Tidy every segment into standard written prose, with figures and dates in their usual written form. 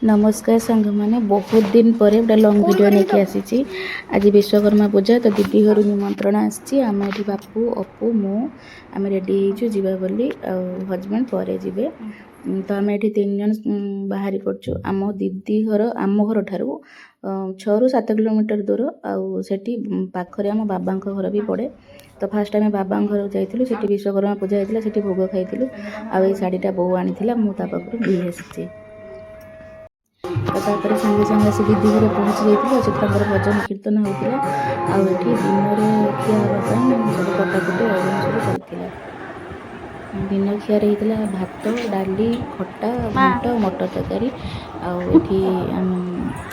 नमस्कार सांग मैंने बहुत दिन पर गोटे लंग वीडियो लेके आसी। आज विश्वकर्मा पूजा तो दीदी घर निमंत्रण आम ये बापू अपू मु आम रेडी होगा बोली हजबैंड पर जीवे। तो आम ये 3 जन बाहरी पड़छु। आम दीदी घर आम घर ठार 6 ରୁ 7 किलोमीटर दूर आठी पाखे आम बाबा घर भी पड़े। तो फास्ट आम बाबा घर जाइलु से विश्वकर्मा पूजा होता है भोग खाई आई शाढ़ीटा बोऊ आनी मुझे दी आसी। तो तापर संगे संगे से दीदी घर पहुँची जाइए से भजन कीर्तन होता आठी दिन में खिया हाँपाई सब कटाकटी आयोजन सब चलता। दिन खियार होता भात डाली खटा घंट मटर तरकारी आठी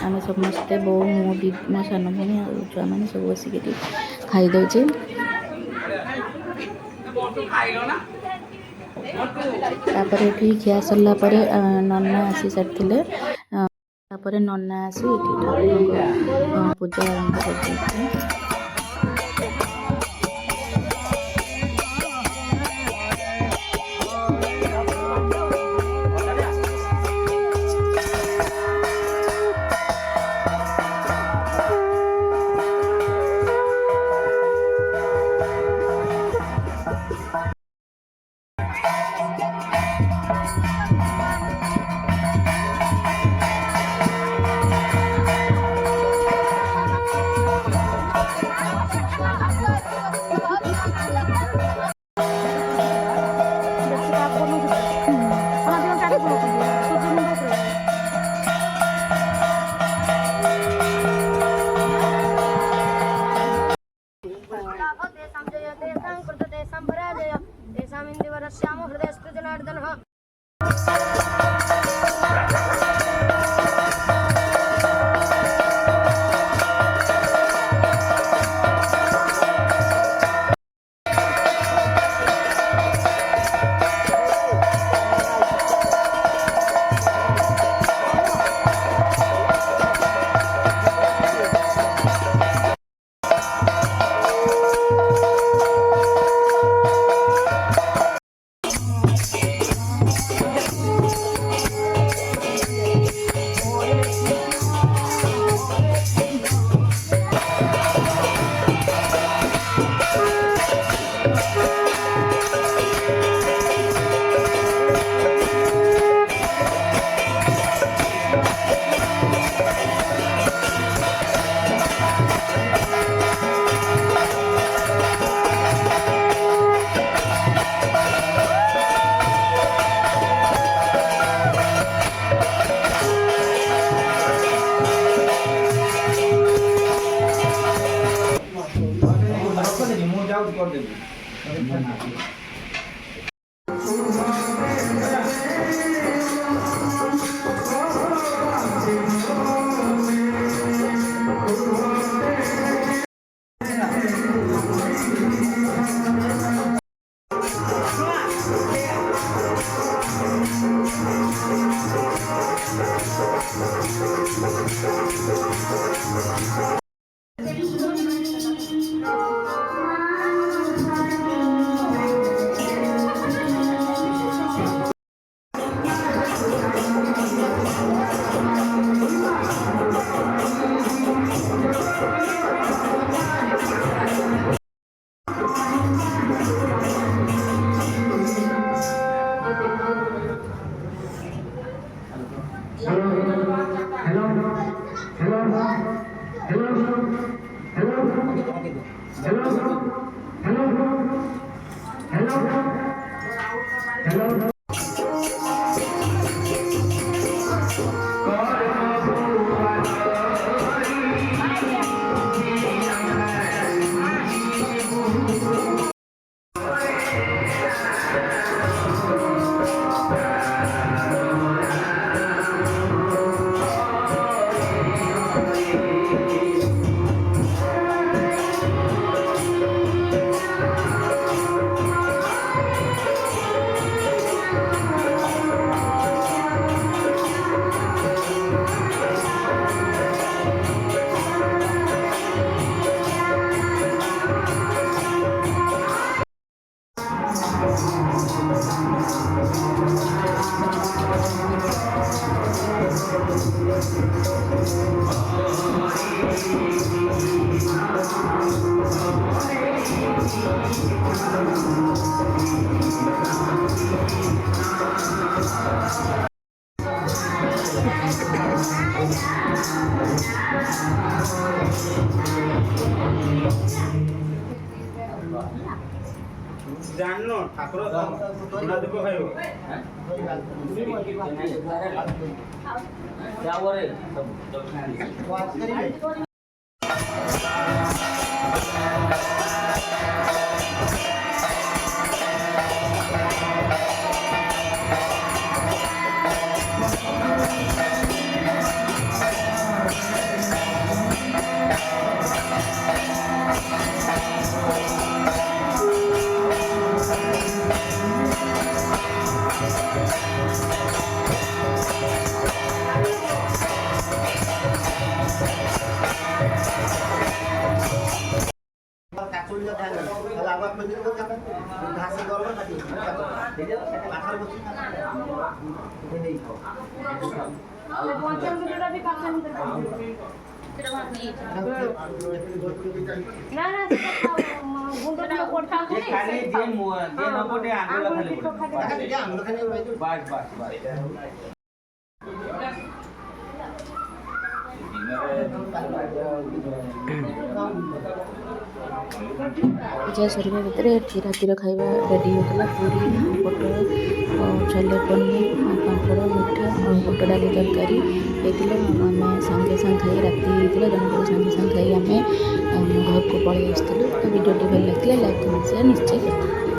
आम समस्ते बो मो मो सान भाई छुआ मैंने सब बसिक खाईदे। तापर ये खिया सरला नना आसी सारी तापर नना आसी ठाकुर पूजा आरंभ कर। ଜାଣିନ ଠାକୁର ସୁନା ଦୀପ ଖାଇବ ପୂଜା ସରିବା ଭିତରେ ଏଠି ରାତିର ଖାଇବା ରେଡ଼ି ହେଉଥିଲା। ପୁରୀ, ପୋଟଳ, ଛୋଲେ ପନିର, ପାମ୍ପଡ଼, ମିଠା ଆଉ ବୁଟ ଡାଲି ତରକାରୀ ହେଇଥିଲା। ଆମେ ସାଙ୍ଗେ ସାଙ୍ଗେ ଖାଇ ରାତି ହେଇଥିଲା, ତେଣୁକରି ସାଙ୍ଗେ ସାଙ୍ଗେ ଖାଇ ଆମେ ଘରକୁ ପଳେଇ ଆସିଥିଲୁ। ତ ଭିଡ଼ିଓଟି ଭଲ ଲାଗିଥିଲା ଲାଇକ୍ କମେଣ୍ଟ ସେୟାର ନିଶ୍ଚୟ କରିଥିଲୁ।